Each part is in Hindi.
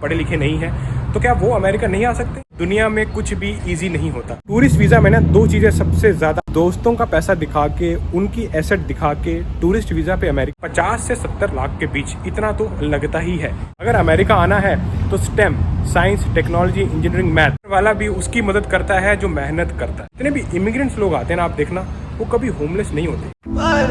पढ़े लिखे नहीं हैं, तो क्या वो अमेरिका नहीं आ सकते? दुनिया में कुछ भी इजी नहीं होता। टूरिस्ट वीज़ा में ना दो चीज़ें सबसे ज़्यादा, दोस्तों का पैसा दिखा के, उनकी एसेट दिखा के टूरिस्ट वीज़ा पे अमेरिका 50 से 70 लाख के बीच इतना तो लगता ही है। अगर अमेरिका आना है तो STEM, science, technology, engineering, math वाला भी उसकी मदद करता है जो मेहनत करता है। जितने भी इमिग्रेंट्स लोग आते हैं ना, आप देखना वो कभी होमलेस नहीं होते।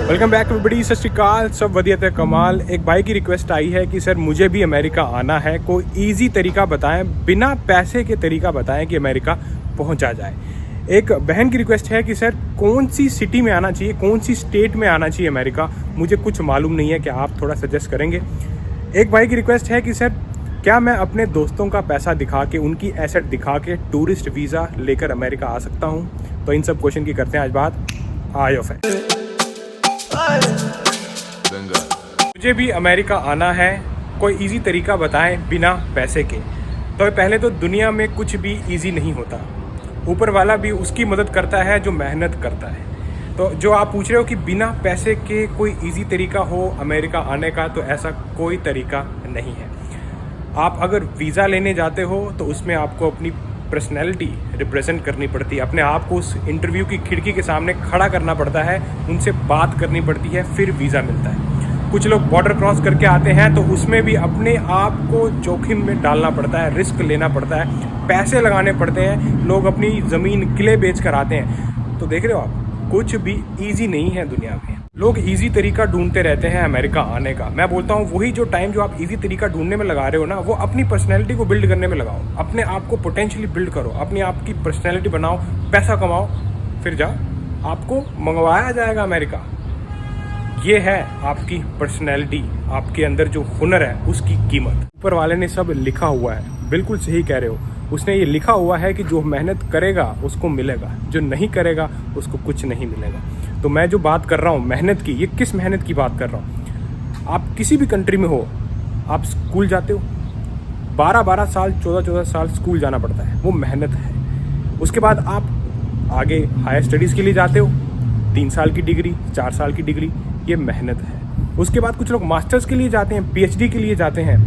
वेलकम बैक एवरीबॉडी, सत श्री अकाल, सब वधिया ते कमाल। एक भाई की रिक्वेस्ट आई है कि सर मुझे भी अमेरिका आना है, कोई इजी तरीका बताएं, बिना पैसे के तरीका बताएं कि अमेरिका पहुंचा जाए। एक बहन की रिक्वेस्ट है कि सर कौन सी सिटी में आना चाहिए, कौन सी स्टेट में आना चाहिए अमेरिका, मुझे कुछ मालूम नहीं है, क्या आप थोड़ा सजेस्ट करेंगे। एक भाई की रिक्वेस्ट है कि सर क्या मैं अपने दोस्तों का पैसा दिखा के, उनकी एसेट दिखा के टूरिस्ट वीज़ा लेकर अमेरिका आ सकता हूँ? तो इन सब क्वेश्चन की करते हैं आज बात। आयो फ्रेंड, मुझे भी अमेरिका आना है, कोई इजी तरीका बताएं बिना पैसे के। तो पहले तो दुनिया में कुछ भी इजी नहीं होता, ऊपर वाला भी उसकी मदद करता है जो मेहनत करता है। तो जो आप पूछ रहे हो कि बिना पैसे के कोई इजी तरीका हो अमेरिका आने का, तो ऐसा कोई तरीका नहीं है। आप अगर वीज़ा लेने जाते हो तो उसमें आपको अपनी पर्सनैलिटी रिप्रेजेंट करनी पड़ती है, अपने आप को उस इंटरव्यू की खिड़की के सामने खड़ा करना पड़ता है, उनसे बात करनी पड़ती है, फिर वीज़ा मिलता है। कुछ लोग बॉर्डर क्रॉस करके आते हैं तो उसमें भी अपने आप को जोखिम में डालना पड़ता है, रिस्क लेना पड़ता है, पैसे लगाने पड़ते हैं, लोग अपनी ज़मीन किले बेच कर आते हैं। तो देख रहे हो आप, कुछ भी ईजी नहीं है दुनिया में। लोग इजी तरीका ढूंढते रहते हैं अमेरिका आने का। मैं बोलता हूँ वही जो टाइम जो आप इजी तरीका ढूंढने में लगा रहे हो ना, वो अपनी पर्सनैलिटी को बिल्ड करने में लगाओ, अपने आप को पोटेंशियली बिल्ड करो, अपनी आप की पर्सनैलिटी बनाओ, पैसा कमाओ, फिर जाओ, आपको मंगवाया जाएगा अमेरिका। ये है आपकी पर्सनैलिटी, आपके अंदर जो हुनर है उसकी कीमत। ऊपर वाले ने सब लिखा हुआ है, बिल्कुल सही कह रहे हो। उसने ये लिखा हुआ है कि जो मेहनत करेगा उसको मिलेगा, जो नहीं करेगा उसको कुछ नहीं मिलेगा। तो मैं जो बात कर रहा हूँ मेहनत की, ये किस मेहनत की बात कर रहा हूँ? आप किसी भी कंट्री में हो, आप स्कूल जाते हो, 12-12 साल, 14-14 साल स्कूल जाना पड़ता है, वो मेहनत है। उसके बाद आप आगे हायर स्टडीज़ के लिए जाते हो, 3 साल की डिग्री, 4 साल की डिग्री, ये मेहनत है। उसके बाद कुछ लोग मास्टर्स के लिए जाते हैं, PhD के लिए जाते हैं,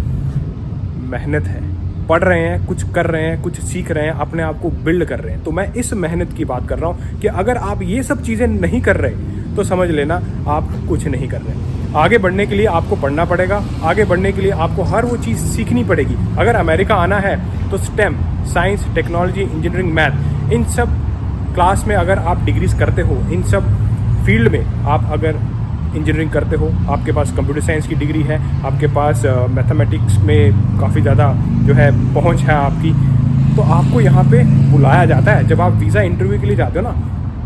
मेहनत है। पढ़ रहे हैं, कुछ कर रहे हैं, कुछ सीख रहे हैं, अपने आप को बिल्ड कर रहे हैं। तो मैं इस मेहनत की बात कर रहा हूँ कि अगर आप ये सब चीज़ें नहीं कर रहे तो समझ लेना आप कुछ नहीं कर रहे। आगे बढ़ने के लिए आपको पढ़ना पड़ेगा, आगे बढ़ने के लिए आपको हर वो चीज़ सीखनी पड़ेगी। अगर अमेरिका आना है तो STEM, science, technology, engineering, math, इन सब क्लास में अगर आप डिग्रीज करते हो, इन सब फील्ड में आप अगर इंजीनियरिंग करते हो, आपके पास कंप्यूटर साइंस की डिग्री है, आपके पास मैथमेटिक्स में काफ़ी ज़्यादा जो है पहुंच है आपकी, तो आपको यहाँ पे बुलाया जाता है। जब आप वीज़ा इंटरव्यू के लिए जाते हो ना,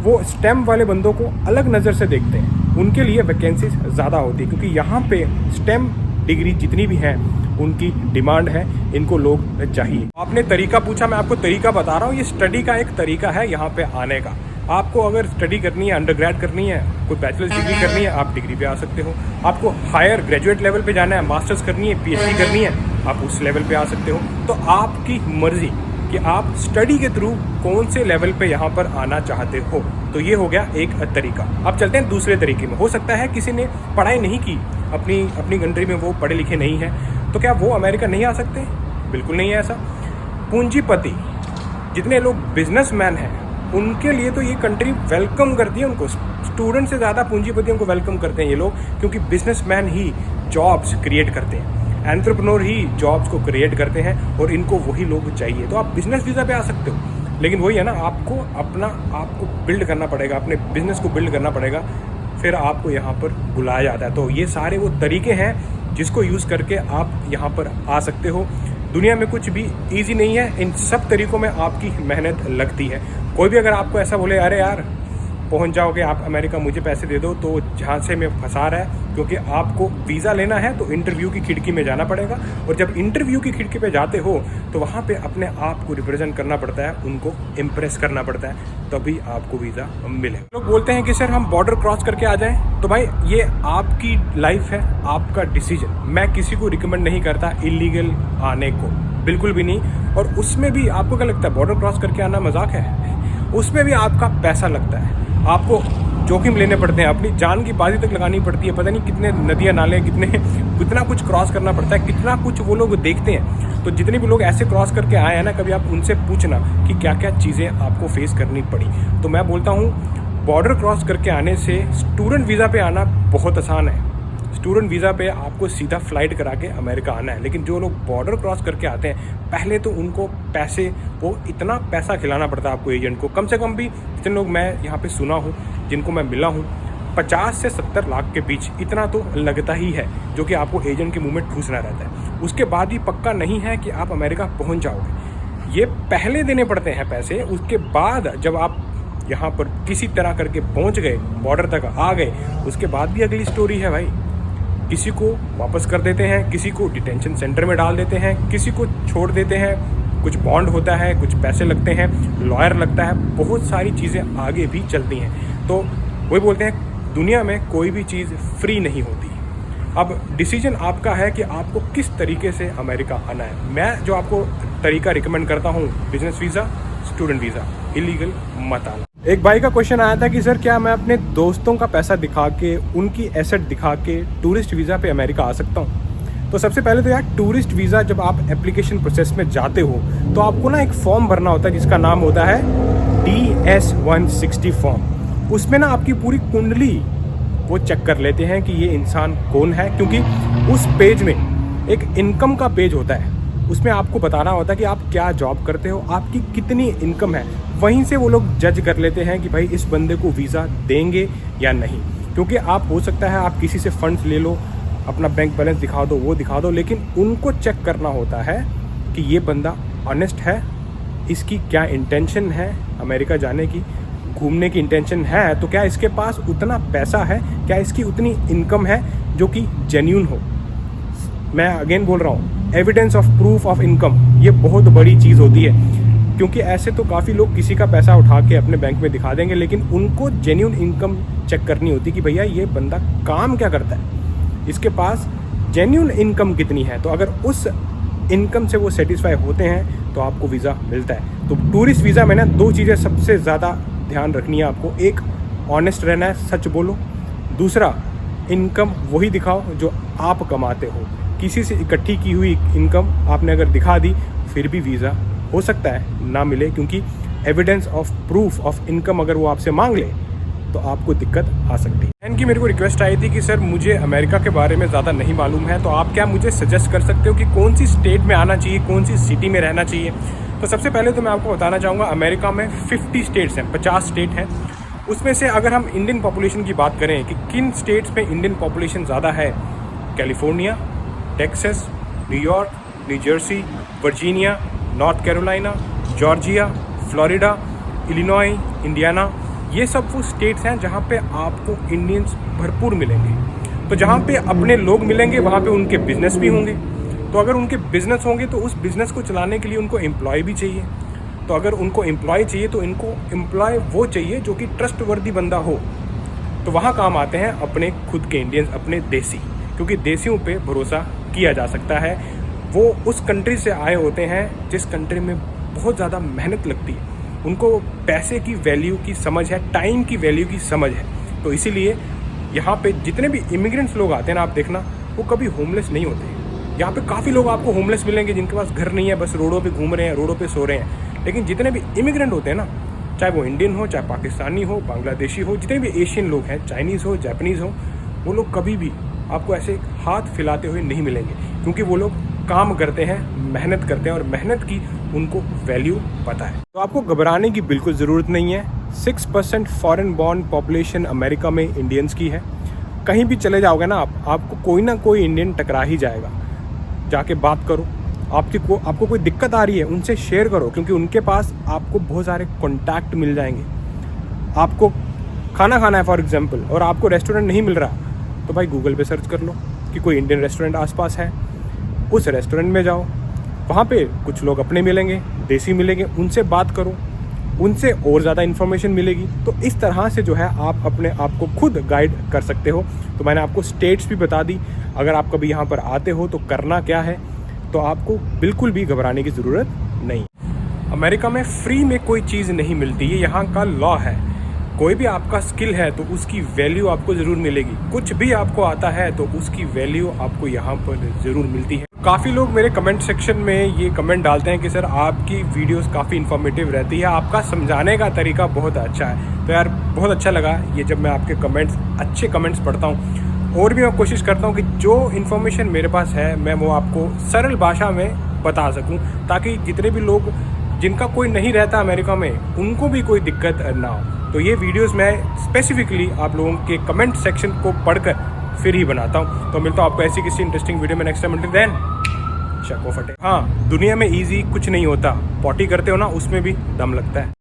वो स्टेम वाले बंदों को अलग नज़र से देखते हैं, उनके लिए वैकेंसीज ज़्यादा होती है, क्योंकि यहाँ पे स्टेम डिग्री जितनी भी हैं उनकी डिमांड है, इनको लोग चाहिए। आपने तरीका पूछा, मैं आपको तरीका बता रहा हूँ। ये स्टडी का एक तरीका है यहाँ पे आने का। आपको अगर स्टडी करनी है, अंडर ग्रेड करनी है, कोई बैचलर्स डिग्री करनी है, आप डिग्री पे आ सकते हो। आपको हायर ग्रेजुएट लेवल पे जाना है, मास्टर्स करनी है, PhD करनी है, आप उस लेवल पे आ सकते हो। तो आपकी मर्जी कि आप स्टडी के थ्रू कौन से लेवल पे यहाँ पर आना चाहते हो। तो ये हो गया एक तरीका। अब चलते हैं दूसरे तरीके में। हो सकता है किसी ने पढ़ाई नहीं की, अपनी कंट्री में वो पढ़े लिखे नहीं है, तो क्या वो अमेरिका नहीं आ सकते? बिल्कुल नहीं है ऐसा। पूंजीपति, जितने लोग बिजनेसमैन हैं, उनके लिए तो ये कंट्री वेलकम करती है उनको। स्टूडेंट से ज़्यादा पूंजीपतियों को वेलकम करते हैं ये लोग, क्योंकि बिजनेसमैन ही जॉब्स क्रिएट करते हैं, एंटरप्रेन्योर ही जॉब्स को क्रिएट करते हैं, और इनको वही लोग चाहिए। तो आप बिजनेस वीज़ा पे आ सकते हो, लेकिन वही है ना, आपको अपना आपको बिल्ड करना पड़ेगा, अपने बिजनेस को बिल्ड करना पड़ेगा, फिर आपको यहाँ पर बुलाया जाता है। तो ये सारे वो तरीके हैं जिसको यूज़ करके आप यहाँ पर आ सकते हो। दुनिया में कुछ भी इजी नहीं है, इन सब तरीकों में आपकी मेहनत लगती है। कोई भी अगर आपको ऐसा बोले, अरे यार पहुंच जाओगे आप अमेरिका, मुझे पैसे दे दो, तो झांसे में फंसा रहा है, क्योंकि आपको वीज़ा लेना है तो इंटरव्यू की खिड़की में जाना पड़ेगा, और जब इंटरव्यू की खिड़की पे जाते हो तो वहाँ पे अपने आप को रिप्रेजेंट करना पड़ता है, उनको इम्प्रेस करना पड़ता है, तभी आपको वीज़ा मिलेगा। लोग बोलते हैं कि सर हम बॉर्डर क्रॉस करके आ जाएं, तो भाई ये आपकी लाइफ है, आपका डिसीजन। मैं किसी को रिकमेंड नहीं करता इलीगल आने को, बिल्कुल भी नहीं। और उसमें भी आपको क्या लगता है बॉर्डर क्रॉस करके आना मजाक है? उसमें भी आपका पैसा लगता है, आपको जोखिम लेने पड़ते हैं, अपनी जान की बाजी तक लगानी पड़ती है। पता नहीं कितने नदियाँ नाले, कितने कितना कुछ क्रॉस करना पड़ता है, कितना कुछ वो लोग देखते हैं। तो जितने भी लोग ऐसे क्रॉस करके आए हैं ना, कभी आप उनसे पूछना कि क्या क्या चीज़ें आपको फेस करनी पड़ी। तो मैं बोलता हूँ बॉर्डर क्रॉस करके आने से स्टूडेंट वीज़ा पे आना बहुत आसान है। स्टूडेंट वीज़ा पे आपको सीधा फ्लाइट करा के अमेरिका आना है। लेकिन जो लोग बॉर्डर क्रॉस करके आते हैं, पहले तो उनको वो इतना पैसा खिलाना पड़ता है आपको एजेंट को। कम से कम भी जितने लोग मैं यहाँ पे सुना हूँ, जिनको मैं मिला हूँ, 50 से 70 लाख के बीच इतना तो लगता ही है, जो कि आपको एजेंट के मुंह में ठूसना रहता है। उसके बाद ही पक्का नहीं है कि आप अमेरिका पहुँच जाओगे। ये पहले देने पड़ते हैं पैसे। उसके बाद जब आप यहाँ पर किसी तरह करके पहुँच गए, बॉर्डर तक आ गए, उसके बाद भी अगली स्टोरी है भाई। किसी को वापस कर देते हैं, किसी को डिटेंशन सेंटर में डाल देते हैं, किसी को छोड़ देते हैं, कुछ बॉन्ड होता है, कुछ पैसे लगते हैं, लॉयर लगता है, बहुत सारी चीज़ें आगे भी चलती हैं। तो वही बोलते हैं दुनिया में कोई भी चीज़ फ्री नहीं होती। अब डिसीजन आपका है कि आपको किस तरीके से अमेरिका आना है। मैं जो आपको तरीका रिकमेंड करता हूँ, business visa, student visa, illegal मत आना। एक भाई का क्वेश्चन आया था कि सर क्या मैं अपने दोस्तों का पैसा दिखा के, उनकी एसेट दिखा के टूरिस्ट वीज़ा पे अमेरिका आ सकता हूँ? तो सबसे पहले तो यार, टूरिस्ट वीज़ा जब आप एप्लीकेशन प्रोसेस में जाते हो तो आपको ना एक फॉर्म भरना होता है जिसका नाम होता है DS-160 फॉर्म। उसमें ना आपकी पूरी कुंडली वो चेक कर लेते हैं कि ये इंसान कौन है, क्योंकि उस पेज में एक इनकम का पेज होता है। उसमें आपको बताना होता है कि आप क्या जॉब करते हो, आपकी कितनी इनकम है। वहीं से वो लोग जज कर लेते हैं कि भाई इस बंदे को वीज़ा देंगे या नहीं। क्योंकि आप हो सकता है आप किसी से फंड्स ले लो, अपना बैंक बैलेंस दिखा दो, वो दिखा दो, लेकिन उनको चेक करना होता है कि ये बंदा ऑनेस्ट है, इसकी क्या इंटेंशन है अमेरिका जाने की, घूमने की इंटेंशन है तो क्या इसके पास उतना पैसा है, क्या इसकी उतनी इनकम है जो कि जेन्यून हो। मैं अगेन बोल रहा हूँ, evidence of proof of income ये बहुत बड़ी चीज़ होती है। क्योंकि ऐसे तो काफ़ी लोग किसी का पैसा उठा के अपने बैंक में दिखा देंगे, लेकिन उनको जेन्यून इनकम चेक करनी होती कि भैया ये बंदा काम क्या करता है, इसके पास जेन्यून इनकम कितनी है। तो अगर उस इनकम से वो सेटिस्फाई होते हैं तो आपको वीज़ा मिलता है। तो टूरिस्ट वीज़ा में ना 2 चीज़ें सबसे ज़्यादा ध्यान रखनी है आपको। एक, ऑनेस्ट रहना है, सच बोलो। दूसरा, इनकम वही दिखाओ जो आप कमाते हो। किसी से इकट्ठी की हुई इनकम आपने अगर दिखा दी, फिर भी वीज़ा हो सकता है ना मिले, क्योंकि evidence of proof of income अगर वो आपसे मांग ले तो आपको दिक्कत आ सकती है। इनकी मेरे को रिक्वेस्ट आई थी कि सर मुझे अमेरिका के बारे में ज़्यादा नहीं मालूम है, तो आप क्या मुझे सजेस्ट कर सकते हो कि कौन सी स्टेट में आना चाहिए, कौन सी सिटी में रहना चाहिए। तो सबसे पहले तो मैं आपको बताना चाहूँगा, अमेरिका में 50 स्टेट्स हैं, 50 स्टेट हैं। उसमें से अगर हम इंडियन पॉपुलेशन की बात करें कि किन स्टेट्स में इंडियन पॉपुलेशन ज़्यादा है, California, Texas, New York, new Jersey, Virginia, north Carolina, Georgia, Florida, Illinois, Indiana, ये सब वो स्टेट्स हैं जहाँ पे आपको इंडियंस भरपूर मिलेंगे। तो जहाँ पे अपने लोग मिलेंगे वहाँ पे उनके बिजनेस भी होंगे। तो अगर उनके बिजनेस होंगे तो उस बिजनेस को चलाने के लिए उनको एम्प्लॉय भी चाहिए। तो अगर उनको एम्प्लॉय चाहिए तो इनको एम्प्लॉय वो चाहिए जो कि ट्रस्टवर्दी बंदा हो। तो वहाँ काम आते हैं अपने खुद के इंडियंस, अपने देसी, क्योंकि देसियों पे भरोसा किया जा सकता है। वो उस कंट्री से आए होते हैं जिस कंट्री में बहुत ज़्यादा मेहनत लगती है, उनको पैसे की वैल्यू की समझ है, टाइम की वैल्यू की समझ है। तो इसीलिए यहाँ पे जितने भी इमिग्रेंट्स लोग आते हैं ना, आप देखना वो कभी होमलेस नहीं होते। यहाँ पे काफ़ी लोग आपको होमलेस मिलेंगे जिनके पास घर नहीं है, बस रोडों पे घूम रहे हैं, रोडों पे सो रहे हैं। लेकिन जितने भी इमिग्रेंट होते हैं ना, चाहे वो इंडियन हो, चाहे पाकिस्तानी हो, बांग्लादेशी हो, जितने भी एशियन लोग हैं, चाइनीज़ हो, जापानीज़ हो, वो लोग कभी भी आपको ऐसे हाथ फैलाते हुए नहीं मिलेंगे, क्योंकि वो लोग काम करते हैं, मेहनत करते हैं और मेहनत की उनको वैल्यू पता है। तो आपको घबराने की बिल्कुल ज़रूरत नहीं है। 6% फॉरेन बॉर्न पॉपुलेशन अमेरिका में इंडियंस की है। कहीं भी चले जाओगे ना आपको कोई ना कोई इंडियन टकरा ही जाएगा। जाके बात करो, आपको कोई दिक्कत आ रही है उनसे शेयर करो, क्योंकि उनके पास आपको बहुत सारे कॉन्टैक्ट मिल जाएंगे। आपको खाना खाना है फॉर एग्जांपल और आपको रेस्टोरेंट नहीं मिल रहा, तो भाई गूगल पे सर्च कर लो कि कोई इंडियन रेस्टोरेंट आसपास है, उस रेस्टोरेंट में जाओ, वहाँ पे कुछ लोग अपने मिलेंगे, देसी मिलेंगे, उनसे बात करो, उनसे और ज़्यादा इन्फॉर्मेशन मिलेगी। तो इस तरह से जो है आप अपने आप को खुद गाइड कर सकते हो। तो मैंने आपको स्टेट्स भी बता दी। अगर आप कभी यहाँ पर आते हो तो करना क्या है, तो आपको बिल्कुल भी घबराने की ज़रूरत नहीं। अमेरिका में फ्री में कोई चीज़ नहीं मिलती, ये यहाँ का लॉ है। कोई भी आपका स्किल है तो उसकी वैल्यू आपको ज़रूर मिलेगी। कुछ भी आपको आता है तो उसकी वैल्यू आपको यहाँ पर ज़रूर मिलती है। काफ़ी लोग मेरे कमेंट सेक्शन में ये कमेंट डालते हैं कि सर आपकी वीडियोस काफ़ी इन्फॉर्मेटिव रहती है, आपका समझाने का तरीका बहुत अच्छा है। तो यार बहुत अच्छा लगा ये जब मैं आपके कमेंट्स, अच्छे कमेंट्स पढ़ता हूँ। और भी मैं कोशिश करता हूँ कि जो इन्फॉर्मेशन मेरे पास है मैं वो आपको सरल भाषा में बता सकूँ, ताकि जितने भी लोग जिनका कोई नहीं रहता अमेरिका में उनको भी कोई दिक्कत ना हो। तो ये वीडियोस मैं स्पेसिफिकली आप लोगों के कमेंट सेक्शन को पढ़कर फिर ही बनाता हूँ। तो मिलता हूँ आपको ऐसी किसी इंटरेस्टिंग वीडियो में नेक्स्ट टाइम। until then, चको फटे। हाँ, दुनिया में इजी कुछ नहीं होता, पॉटी करते हो ना उसमें भी दम लगता है।